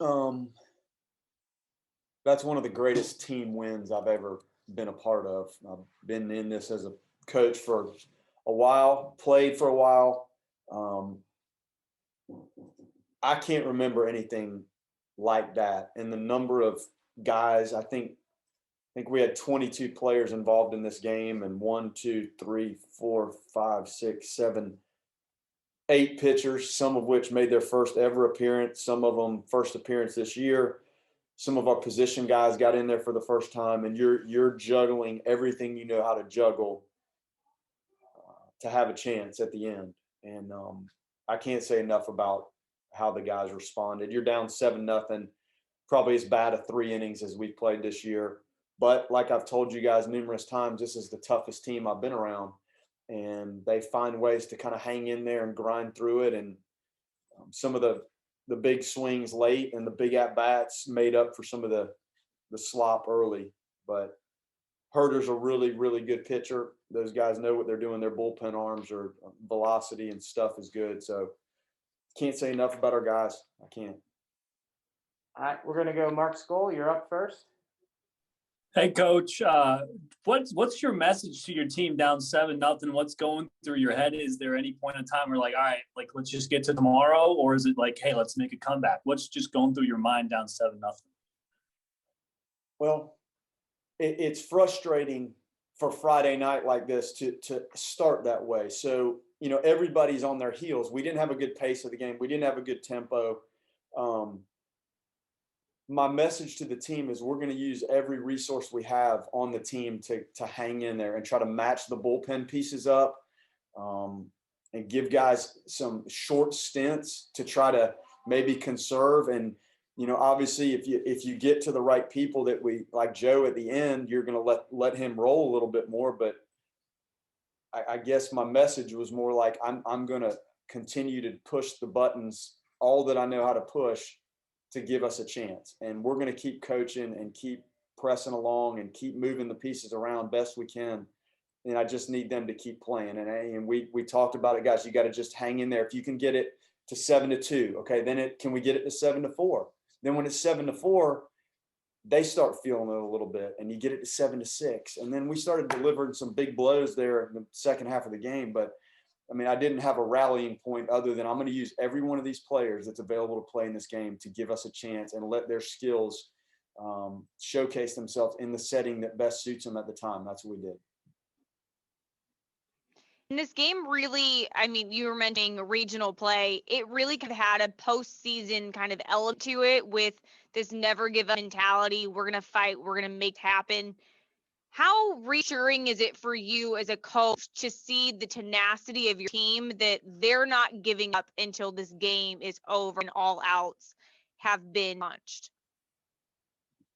Um, that's one of the greatest team wins I've ever been a part of. I've been in this as a coach for a while, played for a while. Um, I can't remember anything like that. And the number of guys, I think we had 22 players involved in this game, and 8 pitchers, some of which made their first ever appearance, some of them first appearance this year. Some of our position guys got in there for the first time, and you're juggling everything you know how to juggle to have a chance at the end. And I can't say enough about how the guys responded. You're down 7-0, probably as bad a 3 innings as we've played this year. But like I've told you guys numerous times, this is the toughest team I've been around, and they find ways to kind of hang in there and grind through it. And some of the big swings late and the big at bats made up for some of the slop early. But Herder's a really, really good pitcher. Those guys know what they're doing. Their bullpen arms are velocity and stuff is good. So can't say enough about our guys. I can't. All right, we're gonna go Mark Skoll. You're up first. Hey, Coach. What's your message to your team down 7-0? What's going through your head? Is there any point in time where, like, all right, like, let's just get to tomorrow, or is it like, hey, let's make a comeback? What's just going through your mind down 7-0? Well, it's frustrating for Friday night like this to start that way. So everybody's on their heels. We didn't have a good pace of the game. We didn't have a good tempo. My message to the team is we're going to use every resource we have on the team to hang in there and try to match the bullpen pieces up, and give guys some short stints to try to maybe conserve. And obviously, if you get to the right people that we like Joe at the end, you're going to let him roll a little bit more. But I guess my message was more like I'm going to continue to push the buttons all that I know how to push to give us a chance. And we're going to keep coaching and keep pressing along and keep moving the pieces around best we can. And I just need them to keep playing. And we talked about it, guys. You got to just hang in there. If you can get it to 7-2, okay, then can we get it to 7-4? Then when it's 7-4, they start feeling it a little bit, and you get it to 7-6. And then we started delivering some big blows there in the second half of the game. But I mean, I didn't have a rallying point other than I'm going to use every one of these players that's available to play in this game to give us a chance and let their skills showcase themselves in the setting that best suits them at the time. That's what we did. And this game really, I mean, you were mentioning regional play. It really kind of had a postseason kind of element to it with this never give up mentality. We're going to fight. We're going to make it happen. How reassuring is it for you as a coach to see the tenacity of your team that they're not giving up until this game is over and all outs have been punched?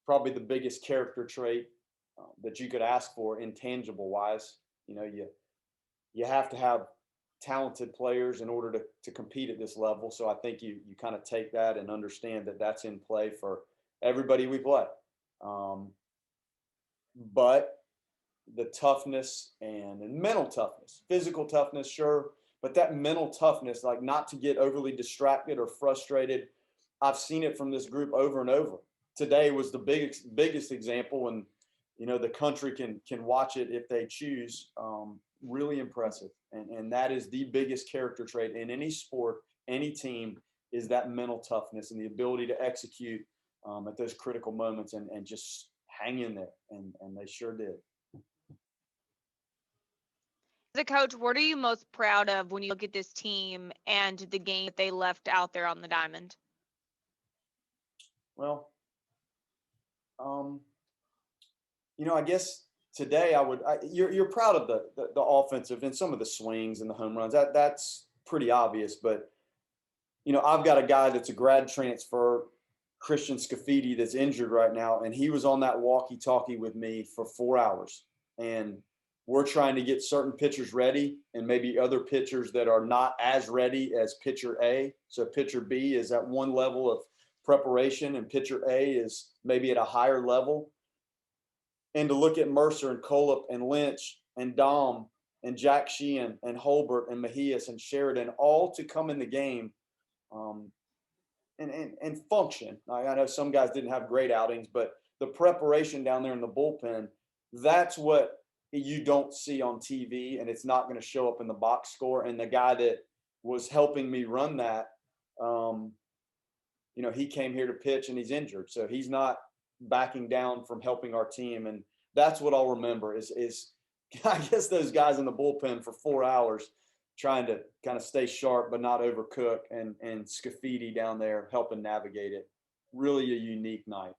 Probably the biggest character trait that you could ask for, intangible wise. You have to have talented players in order to compete at this level. So I think you kind of take that and understand that that's in play for everybody we play. But the toughness and mental toughness, physical toughness, sure, but that mental toughness, like not to get overly distracted or frustrated. I've seen it from this group over and over. Today was the biggest example, and the country can watch it if they choose. Really impressive, and that is the biggest character trait in any sport, any team, is that mental toughness and the ability to execute at those critical moments and just hang in there, and they sure did. As a coach, what are you most proud of when you look at this team and the game that they left out there on the diamond? Well, I guess today you're proud of the offensive and some of the swings and the home runs. That's pretty obvious. But I've got a guy that's a grad transfer, Christian Scafidi, that's injured right now, and he was on that walkie-talkie with me for 4 hours. And we're trying to get certain pitchers ready, and maybe other pitchers that are not as ready as pitcher A. So pitcher B is at one level of preparation, and pitcher A is maybe at a higher level. And to look at Mercer and Colip and Lynch and Dom and Jack Sheehan and Holbert and Mejias and Sheridan all to come in the game and function. I know some guys didn't have great outings, but the preparation down there in the bullpen, that's what you don't see on TV, and it's not going to show up in the box score. And the guy that was helping me run that, he came here to pitch and he's injured, so he's not backing down from helping our team. And that's what I'll remember is I guess those guys in the bullpen for 4 hours trying to kind of stay sharp but not overcook, and Scafidi down there helping navigate it. Really a unique night.